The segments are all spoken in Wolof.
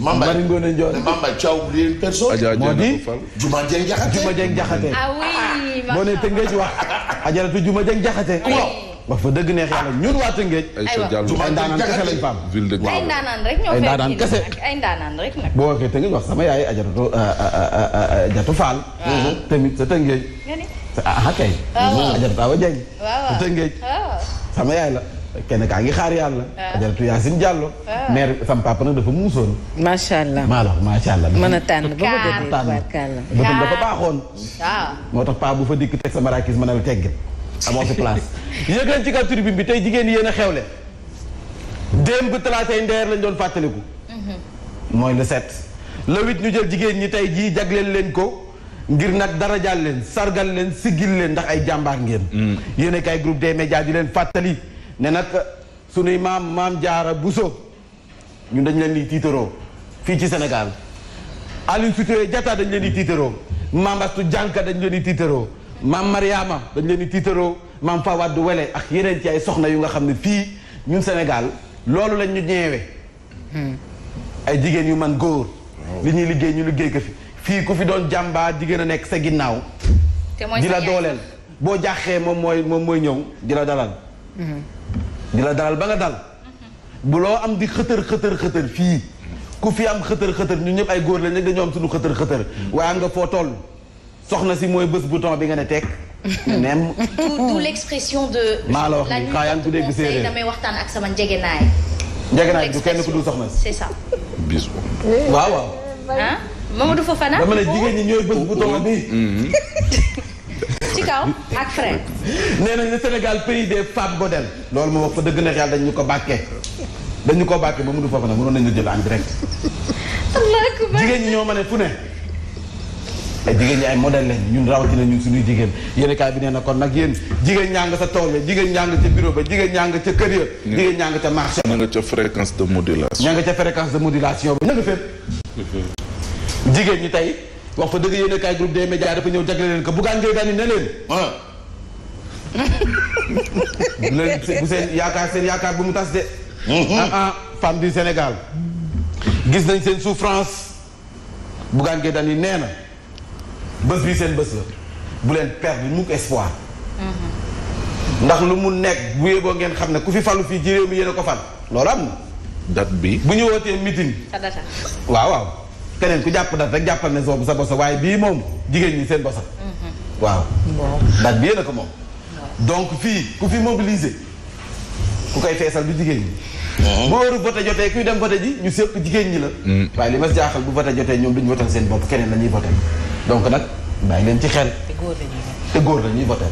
Mari Ngoone Njoon. Mambay tu as oublié une personne. moo di Juma Dieng Jaxate. Juma Dieng Jaxate. ah oui. boo nee Tëngéej wax ajaratu Juma Dieng Jaxate. wax fa dëgg neex yàlla ñun waa Tëngéej. Juma ay ndaanaan kese lañ faam. ay ndaanaan rek ñoo ay ndaanaan kese. ay ndaanaan rek nag. boo waxee Tëngéej wax sama yaay ajaratu Jatu Faal. tamit sa Tëngéej. kay. ajaratu Awa Dieng. sa Tëngéej. sama yaay la. kenn kaa ngi xaar yàlla. ajaratu Yacine Diallo. maire sam papa nag dafa muusoon. macha allah macha allah. mën a tànn ba bëgg a tànn bëtam dafa baaxoon. moo tax paa bu fa dikk teg sa marakis mën a la teggil amoo fi place. yéeg leen ci kaw tribune bi tey jigéen yéen a xewle. démb talaatay ndeer lañ doon fàttaliku. mooy le 7. le 8 ñu jël jigéen ñi tey jii jagleel leen ko ngir nag dara jàll leen sargal leen siggil leen ndax ay jàmbaar ngeen. yéen a kay groupe des médias di leen fàttali. ne nag sunuy maam Jaara Buso ñun dañ leen di tiitaroo fii ci Sénégal Aline Sitoé Diatta dañ leen di tiitaroo maam Astu Jànka dañ leen di tiitaroo maam Mariama dañ leen di tiitaroo maam Fawad Wele ak yeneen ci ay soxna yu nga xam ne fii ñun Sénégal loolu lañ ñu ñeewe ay jigéen yu man góor li ñuy liggéey ñu liggéey ko fii ku fi doon jàmbaar jigéen a nekk sa ginnaaw di la dooleel boo jàqee moom mooy ñëw di la dalal di la dalal ba nga dal bu loo am di xëtër fii ku fi am xëtër ñun ñëpp ay góor lañ nag dañoo am suñu xëtër waaye am nga foo toll soxna si mooy bés bouton bi nga ne teg nem d'où l'expression de maa la wax ni xaa yaa ngi tuddee gi séeréer damay waxtaan ak sama njegenaay du kenn ku dul soxna si c'est ça bisu waaw ah Mamadou Fofana dama ne jigéen ñi ñooy bés bouton bi ci kaw ak frère. nee nañ le Sénégal pays des femmes modèles loolu moo wax fa dëgg neex yàlla dañu ko bàkkee ba mu du foofu nag mënoon nañu jël en direct jigéen ñi ñoo ma ne fu ne ay jigéen ñi ay modèle lañ ñun rawatina ñun suñuy jigéen yéen kaay bi nee na kon nag yéen jigéen ñaa nga sa tool ya jigéen ñaa nga ca bureau ba jigéen ñaa nga ca kër ya jigéen ñaa nga ca marché ña nga ca fréquence de modulation ñaa nga ca fréquence de modulation ba ña nga fépp jigéen ñi tey wax fa dëgg yéen kaay groupe des médias dafa ñëw jagle leen ko Bougane Gueye Dany ne leen bu seen yaakaar bu mu tas de femme du Sénégal gis nañ seen souffrance Bougane Gueye Dany nee na bés bi seen bés la bu leen perdre mukk espoir ndax lu mu nekk bu yeboo ngeen xam ne ku fi falu fii ci réew mi yéen a ko fal loolu am na date bi bu ñu wootee meeting waaw keneen ku jàpp date rek jàppal ne soo sa bosa waaye bii moom jigéen ñi seen bosa waaw date bi yéen a ko moom donc fii ku fi mobiliser ku koy feesal du jigéen ñi bu heure voté jotee kuy dem voté ji ñu sëpp jigéen ñi la waaye li ma jaaxal bu voté jotee ñoom duñu votal seen bopp keneen la ñuy voté donc nag bàyyi leen ci xel te góor la ñuy voté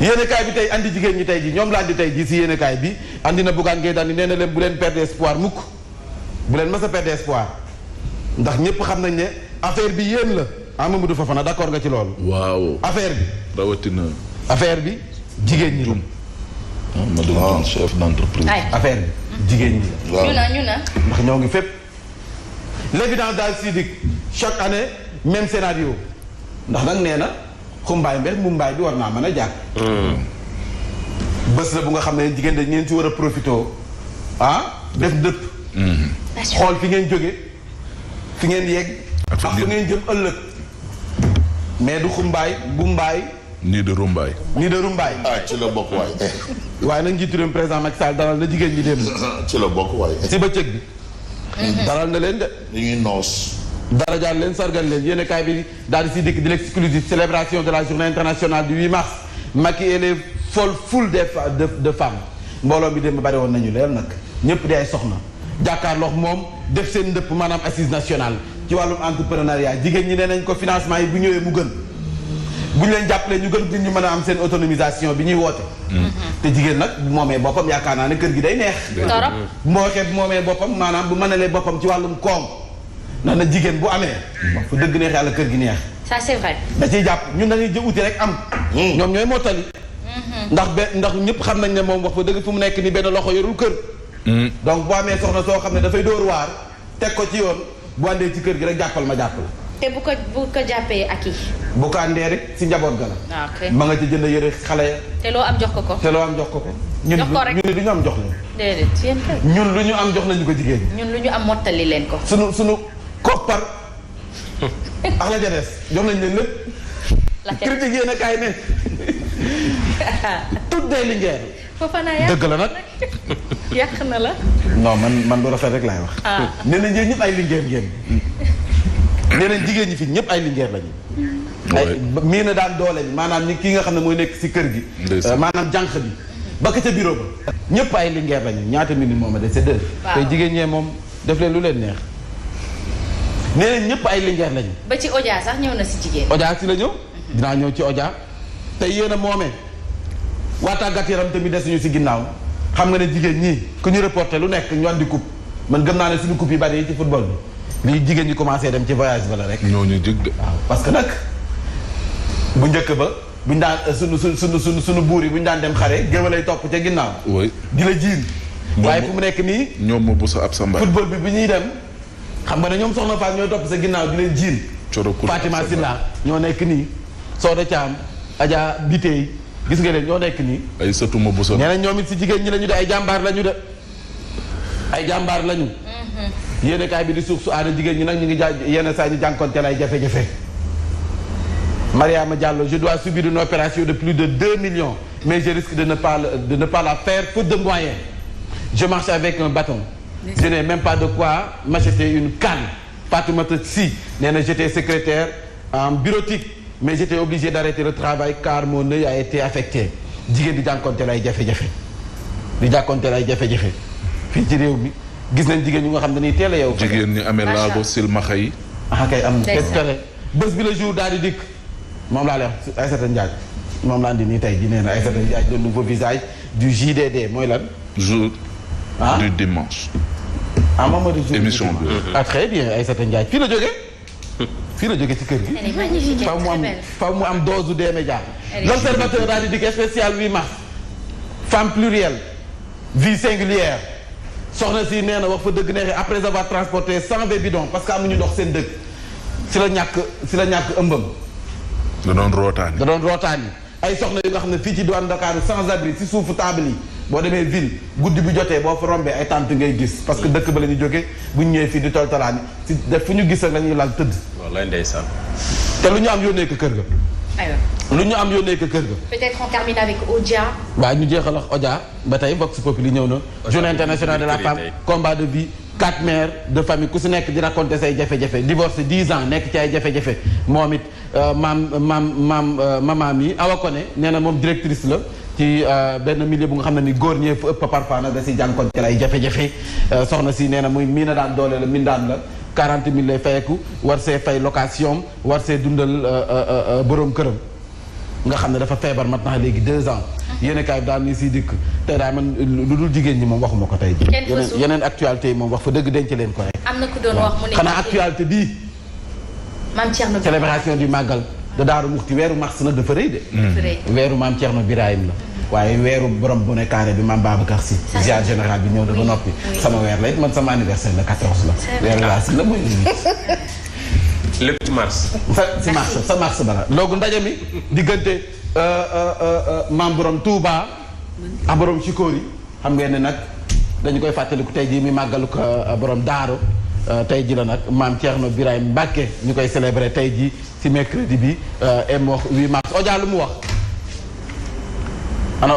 yéenekaay bi tey andi jigéen ñi tey ji ñoom la andi tey ji si yéenekaay bi andi na Bougane Gueye Dany nee na leen bu leen perdre espoir mukk bu leen mës a perdre espoir ndax ñëpp xam nañ ne affaire bi yéen la Mamadou Fofana d'accord nga ci loolu waaw affaire bi rawatina affaire bi jigéen ñi la madame chef d'entreprise affaire bi jigéen ñi la ñu na ndax ñoo ngi fépp l'évidence daal si dik chaque année même scénario ndax nag nee na xumbaay mbel mu mbaay bi war naa mën a jàpp bés la bu nga xam ne jigéen dañ ngeen ci war a profité def dëpp xool fi ngeen jóge fi ngeen yegg ak fi ngeen jëm ëllëg mais du xumbaay bu mbaay nii de rumbaay ci la bokk waay waaye nag njiitu réew président Macky Sall dalal na jigéen ñi dem ci la bokk waay si bëccëg bi dalal na leen de dañuy noos darajaal leen sargal leen yéen kaay bi daal di si dikk di l'exclusif célébration de la journée internationale du 8 mars Macky et les foule de femmes mbooloo mi dem bari woon nañu leen nag ñëpp di ay soxna jàkkaarloo moom def seen ndëpp maanaam assise nationale ci wàllum entrepreneuriat jigéen ñi nee nañ ko financement yi bu ñëwee mu gën bu ñu leen jàppalee ñu gën ñu mën a am seen autonomisation bi ñuy woote te jigéen nag bu moomee boppam yaakaar naa ne kër gi day neex torop mbooxee bu moomee boppam maanaam bu mënalee boppam ci wàllum koom ndax na jigéen bu amee wax fa dëgg neex yàlla kër gi neex ça c'est vrai da ciy jàpp ñun dañuy jë uti rek am ñoom ñooy mottali ndax ñëpp xam nañ ne moom wax fa dëgg fu mu nekk ni benn loxo yorul kër donc boo amee soxna soo xam ne dafay dóor waar teg ko ci yoon bu àndee ci kër gi rek jàppal ma jàppal te bu ko jàppee ak yi. bu ko andee rek si njaboot ga la. ok ma nga ci jënd yëre xale ya. te loo am jox ko ko. ñun jox ko rek ñu ne du ñu am jox leen. déedéet yéen kay. ñun lu ñu am jox nañu ko jigéen ñi. ñun lu ñu am mottali leen ko. sunu koppar ak la ca des jox nañ leen lépp. la ca critique yéen a kaay ne toutes des lingeères. Fofana yàq dëgg la nag. yàq na la. non man lu rafet rek laay wax. nee nañ yéen ñëpp ay lingeer ngeen. nee nañ jigéen ñi fi ñëpp ay lingeer lañu. ay mii na daan doole bi maanaam ni kii nga xam ne mooy nekk si kër gi. maanaam jànq bi. ba ka ca bureau ba. ñëpp ay lingeer lañu ñaata minutes moom a de c'est deux. te jigéen ñee moom def leen lu leen neex. nee nañ ñëpp ay lingeer lañu. ba ci Odia sax ñëw na si jigéen. Odia si la ñëw. dinaa ñëw ci Odia. te yéen a moomee. waa tàggat yaram tamit desuñu si ginnaaw. xam nga ne jigéen ñii ku ñu reporté lu nekk ñu andi coupe man gëm naa ne suñu coupe yi bari yi ci football bi. lii jigéen ñi commencé dem ci voyage ba la rek. ñooñu jig de. waaw parce que nag bu njëkk ba buñ daan sunu buur yi buñ daan dem xare géwél lay topp ca ginnaaw. oui di la jiin. waaye fu mu nekk nii. ñoom ma bu sa ab sa mbaay. football bi ñuy dem xam nga ne ñoom soxna Fatou ñooy topp sa ginnaaw di leen jiin. Fatima Silla ñoo nekk nii. Soda Thiam Adja Bitey gis nga leen ñoo nekk nii. ay sëtu ma bu sa. nee na ñoom it si jigéen ñi lañu de ay jàmbaar lañu de. ay jàmbaar lañu. yéen kaay bi di suuf su aada jigéen ñi nag ñu ngi yenn saa ñu jànkonteel ay jafe-jafe. Mariama Diallo je dois subir une opération de plus de 2 millions mais je risque de ne pas la faire faute de moyens. Je marche avec un bâton. Je n'ai même pas de quoi m'acheter une canne. Fatoumata Sy nee na j'étais secrétaire en bureautique mais j'étais obligé d'arrêter le travail car mon œil a été affecté. jigéen di jànkonteel ay jafe-jafe. di jànkonteel ay jafe-jafe fii ci réew mi gis nañ jigéen ñu nga xam ne nii teel a yow. jigéen ñi amee laago silmaxa yi. ah kay am na te bés bi la jour daal di dikk moom laa lay wax Aïssata Ndiaye moom laa andi nii tey jii nee na Aïssata Ndiaye le nouveau visage du JDD mooy lan. jour du dimanche. ah moom moo di jour émission bi. ah très bien Aïssata Ndiaye fii la jógee. fii la jógee ci kër gi. elle est magnifique et très belle. faw mu am dose des médias. L'Observateur daal di dikk spécial 8 mars. femme plurielle. vie singulière. soxna si nee na wax fa dëgg neexee après avoir transporté 120 bidons parce que amuñu ndox seen dëkk. si la ñàkk ëmbam. da doon rootaani. ay soxna yu nga xam ne fii ci diwaan Dakar sans abri si suufu table yi boo demee ville guddi bi jotee boo fa rombee ay tànt ngay gis parce que dëkk ba la ñu jógee bu ñu ñëwee fii di toltalaani si def fu ñu gis ak la ñuy lal tëdd. wallaay ndeysaan. te lu ñu am yónnee ko kër ga. aywa. lu ñu am yónnee ko kër ga. peut-être on termine avec Odia. waaw ñu jeexal ak Odia ba tey Vox Populi ñëw na. journée internationale de la femme combat de vie 4 mères de famille ku si nekk di raconter say jafe-jafe divorce 10 ans nekk ci ay jafe-jafe moom it maam yi Awa Koné nee na moom directrice la ci benn milieu bu nga xam ne ni góor ñee fa ëpp parfois nag da si jànkonteel ay jafe-jafe soxna si nee na muy mii na daan doole la min daan la 40 000 lay fayeku war see fay location war see dundal boroom këram nga xam ne dafa feebar mat na léegi 2 ans yéen kaay bi daal ni siy dikk tey daal man lu dul jigéen ñi moom waxuma ko tey ji yeneen actualité yi moom wax fa dëgg denc leen ko rek am na ku doon wax mu ne xanaa actualité bii Maam Thierno célébration du màggal da Daaru Muxti weeru mars nag dafa rëy de weeru Maam Thierno Birahim la waaye weeru borom bu ne carré bi Maam Babacar Sy ziar général bi ñëw dafa noppi sama weer la it man sama anniversaire la 14 la weeru laa si la muy lépp ci mars. si mars sa mars bala loogu ndaje mi diggante maam borom Touba ak borom Chikori xam ngeen ne nag dañu koy fàttaliku tey jii mi màggalu ko borom Daaro tey ji la nag maam Thierno Birahim Mbacke ñu koy célébrer tey jii si mercredi bi m 8 mars Odia lu mu wax ana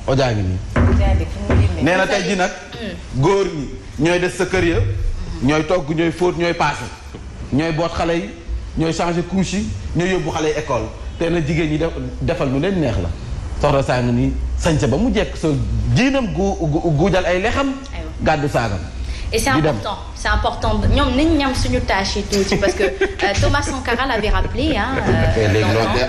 Odia ngi nii nee na tey ji nag góor ñi ñooy des sa kër ya ñooy togg ñooy fóot ñooy paase ñooy boot xale yi ñooy changer couche yi ñooy yóbbu xale yi école te na jigéen ñi defal lu leen neex la soxna saa nga nii sañse ba mu jekk sa jiinam guujal ay lexam gàddu saagam et c'est important ñoom nañ ñam suñu tâche yi tuuti parce que Thomas Sankara l'avait rappelé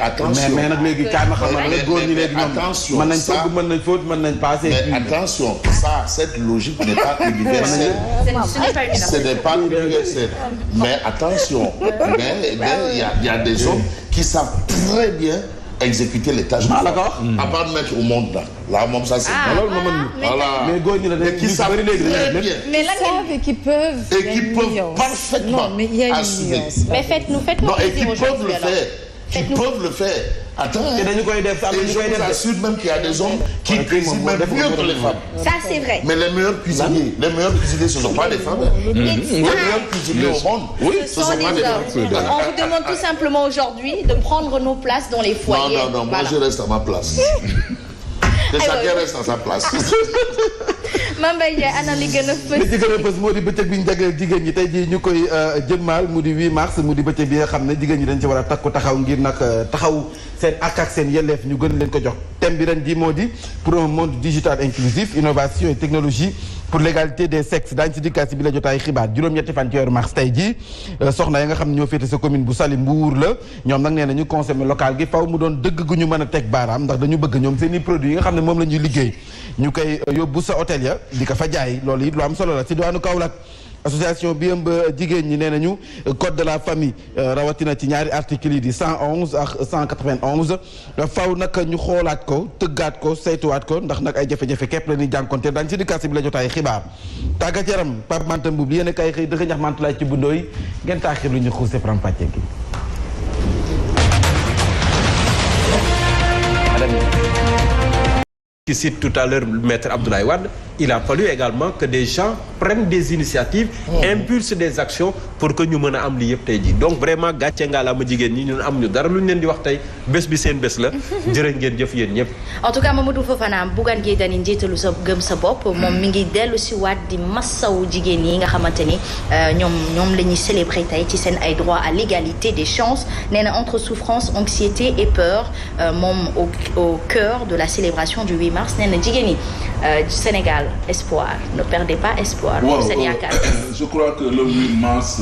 attention mais nag léegi kaay ma xamal la góor ñi léegi ñoom mën nañ togg mën nañ fóot mën nañ passer mais attention ça cette logique n'est pas universelle ce n'est pas universel mais attention mais il y a des hommes qui savent très bien exécuter les tâches. Ah, d'accord. À part mettre au monde là moom ça c'est. Voilà. mais góor ñi la mais qui savent très bien. mais lan et qui peuvent. Et qui peuvent parfaitement. Non, mais il y a une assumer. nuance. mais faites-nous plaisir aujourd'hui alors. Qui peuvent le faire. Attends. te dañu koy def Et je vous assure même qu'il y a des hommes qui cuisinent même mieux que les femmes. Ça c'est vrai. Mais les meilleurs cuisiniers, ce ne sont pas des femmes. Les meilleurs cuisiniers au monde, Ce sont des hommes. On vous demande tout simplement aujourd'hui de prendre nos places dans les foyers. Non, moi je reste à ma place. Que chacun reste à sa place. Mame Mbaye Ndiaye ana li gën a fës. li ci gën a fës moo di bëccëg bi ñu jagleel jigéen ñi tey jii ñu koy jëmmaal mu di 8 mars mu di bëccëg bi nga xam ne jigéen ñi dañ ci war a takku taxaw ngir nag taxaw seen ak seen yelleef ñu gën leen ko jox. thème bi ren ji moo di pour un monde digital inclusif innovation et technologie pour l'égalité des sexes daañu si dikkaat si bi la jotaay xibaar juróom-ñetti fan ci weeru mars tey jii soxna ya nga xam ne ñoo féete sa commune bu Saly Mbour la ñoom nag nee na ñu consommer local gi faw mu doon dëgg gu ñu mën a teg baaraam ndax dañu bëgg ñoom seen i produits yi nga xam ne moom la ñuy liggéey ñu koy yóbbu sa hôtel ya di ko fa jaay loolu it lu am solo la si diwaanu Kaolack association bi ëmb jigéen ñi nee nañu code de la famille rawatina ci ñaari articles yi di 111 ak 191 faw nag ñu xoolaat ko tëggaat ko saytuwaat ko ndax nag ay jafe-jafe képp la ñuy jànkonte daañu si dikkaat si bi la jotaay xibaar tàggat yaram Pape Manta Mbuub yéen a kay xëy dëgg ñax mantulaay ci bundooy ngeen taaxir lu ñu xuuse pram pàcce gi Qui cite tout à l'heure maître Abdoulaye Wade, il a fallu également que des gens prennent des initiatives, impulsent des actions pour que ñu mën a am li yëpp tey jii donc vraiment gàcce ngaalaama jigéen ñi ñun amuñu dara lu ñu leen di wax tey bés bi seen bés la jërë ngeen jëf yéen ñëpp. En tout cas Mamadou Fofana Bougane Gueye Dany njiitalu sa gëm sa bopp moom mi ngi dellu si waat di massawu jigéen yi nga xamante ni ñoom la ñuy célébrer tey ci seen ay droits à l'égalité des chances nee na entre souffrance anxiété et peur moom au cœur de la célébration du 8 mars nee na jigéen yi Sénégal espoir ne perdez pas espoir. waaw seen yaakaar. je crois que le 8 mars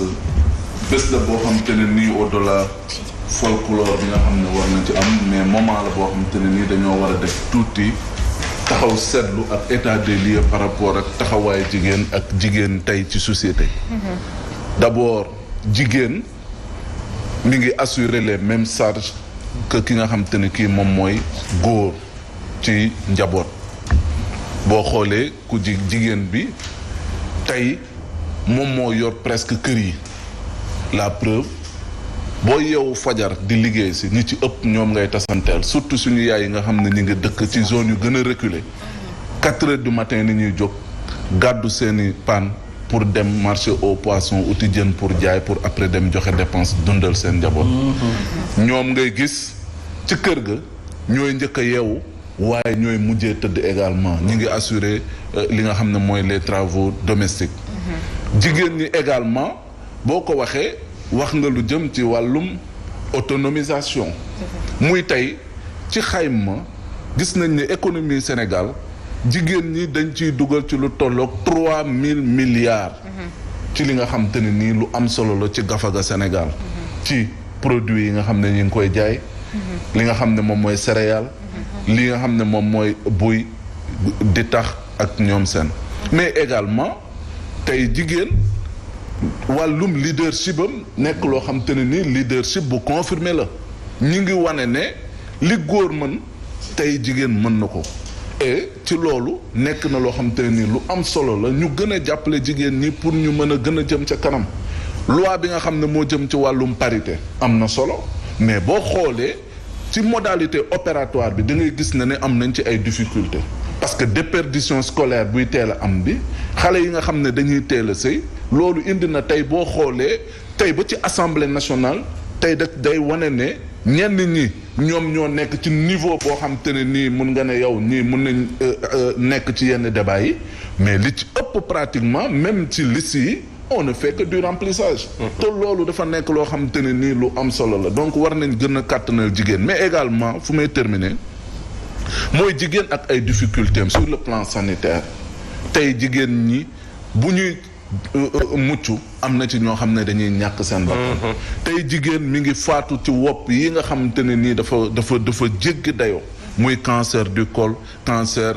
bés la boo xamante ne nii au-delà folklore bi nga xam ne war na ci am mais moment la boo xamante ne nii dañoo war a def tuuti taxaw seetlu ak état des lieux par rapport ak taxawaay jigéen ak jigéen tey ci société. D'abord jigéen mi ngi assurer les mêmes charges que ki nga xamante ne kii moom mooy góor ci njaboot. boo xoolee ku jigéen bi tey moom moo yor presque kër yi la preuve boo yeewu fajar di liggéey si ñi ci ëpp ñoom ngay tasanteel surtout suñu yaay yi nga xam ne ñi nga dëkk ci zone yu gën a reculé 4 heures du matin ni ñuy jóg gàddu seeni paan pour dem marché au poisson uti jën pour jaay pour après dem joxe dépense dundal seen njaboot ñoom ngay gis ci kër ga ñooy njëkk a yeewu waaye ñooy mujjee tëdd également ñi ngi assurer li nga xam ne mooy les travaux domestiques jigéen ñi également boo ko waxee wax nga lu jëm ci wàllum autonomisation muy tey ci xayma gis nañ ne économie Sénégal jigéen ñi dañ ciy dugal ci lu tolloog 3000 milliards ci li nga xam te ne nii lu am solo la ci gafaga Sénégal ci produits yi nga xam ne ñu ngi koy jaay li nga xam ne moom mooy céréales li nga xam ne moom mooy buy di tax ak ñoom seen mais également tey jigéen wàllum leadership am nekk loo xam te ne nii leadership bu confirmé la ñu ngi wane ne li góor mën tey jigéen mën na ko et ci loolu nekk na loo xam te ne nii lu am solo la ñu gën a jàppale jigéen ñi pour ñu mën a gën a jëm ca kanam loi bi nga xam ne moo jëm ci wàllum parité am na solo mais boo xoolee ci modalité opératoire bi da ngay gis ne am nañ ci ay difficultés parce que déperdition scolaire buy teel a am bi xale yi nga xam ne dañuy teel a sëy loolu indi na tey boo xoolee tey ba ci assemblée nationale tey day wane ne ñenn ñi ñoom ñoo nekk ci niveau boo xam te ne nii mun nga ne yow ñii mun nañ nekk ci yenn débat yi mais li ci ëpp pratiquement même ci liste yi on ne fait que du remplissage. te loolu dafa nekk loo xam te ne nii lu am solo la donc war nañ gën a kàttanal jigéen mais également fu may terminer mooy jigéen ak ay difficultés am sur le plan sanitaire tey jigéen ñi bu ñuy mucc am na ci ñoo xam ne dañuy ñàkk seen bakkan tey jigéen mi ngi faatu ci wopp yi nga xamante ne nii dafa jéggi dayoo muy cancer du col cancer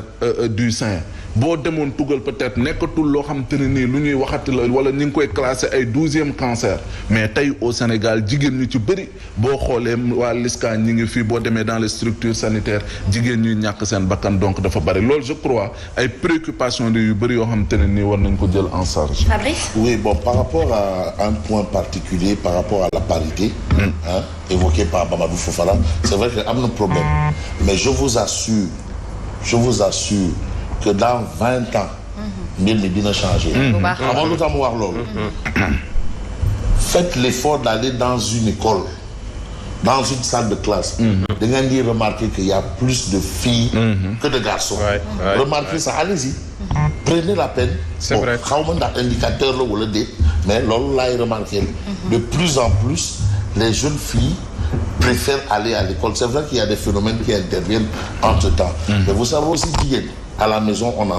du sein boo demoon tugal peut-être nekkatul loo xam te ne nii lu ñuy waxati la wala ñu ngi koy classé ay 12e cancer mais tey au Sénégal jigéen ñu ci bëri boo xoolee waa LISCA ñi ngi fii boo demee dans les structures sanitaires jigéen ñuy ñàkk seen bakkan donc dafa bëri loolu je crois ay préoccupations yu bëri yoo xam te ne nii war nañ ko jël en charge. Fabrice? Oui, bon, par rapport à un point particulier, par rapport à la parité, évoqué par Mamadou Fofana, c'est vrai qu'il y a un problème. Mais je vous assure que dans 20 ans, mbir mi dina changer. Avant lu tax mu wax loolu. Faites l'effort d'aller dans une école, dans une salle de classe. Da ngeen di remarquer qu'il y a plus de filles que de garçons. Remarquez ça, allez-y. Prenez la peine. C'est vrai. Xaw ma ndax indicateur la wala déet, mais loolu laay remarquer. De plus en plus, les jeunes filles préfèrent aller à l'école. C'est vrai qu'il y a des phénomènes qui interviennent entre-temps. Mais vous savez aussi, jigéen, à la maison, on en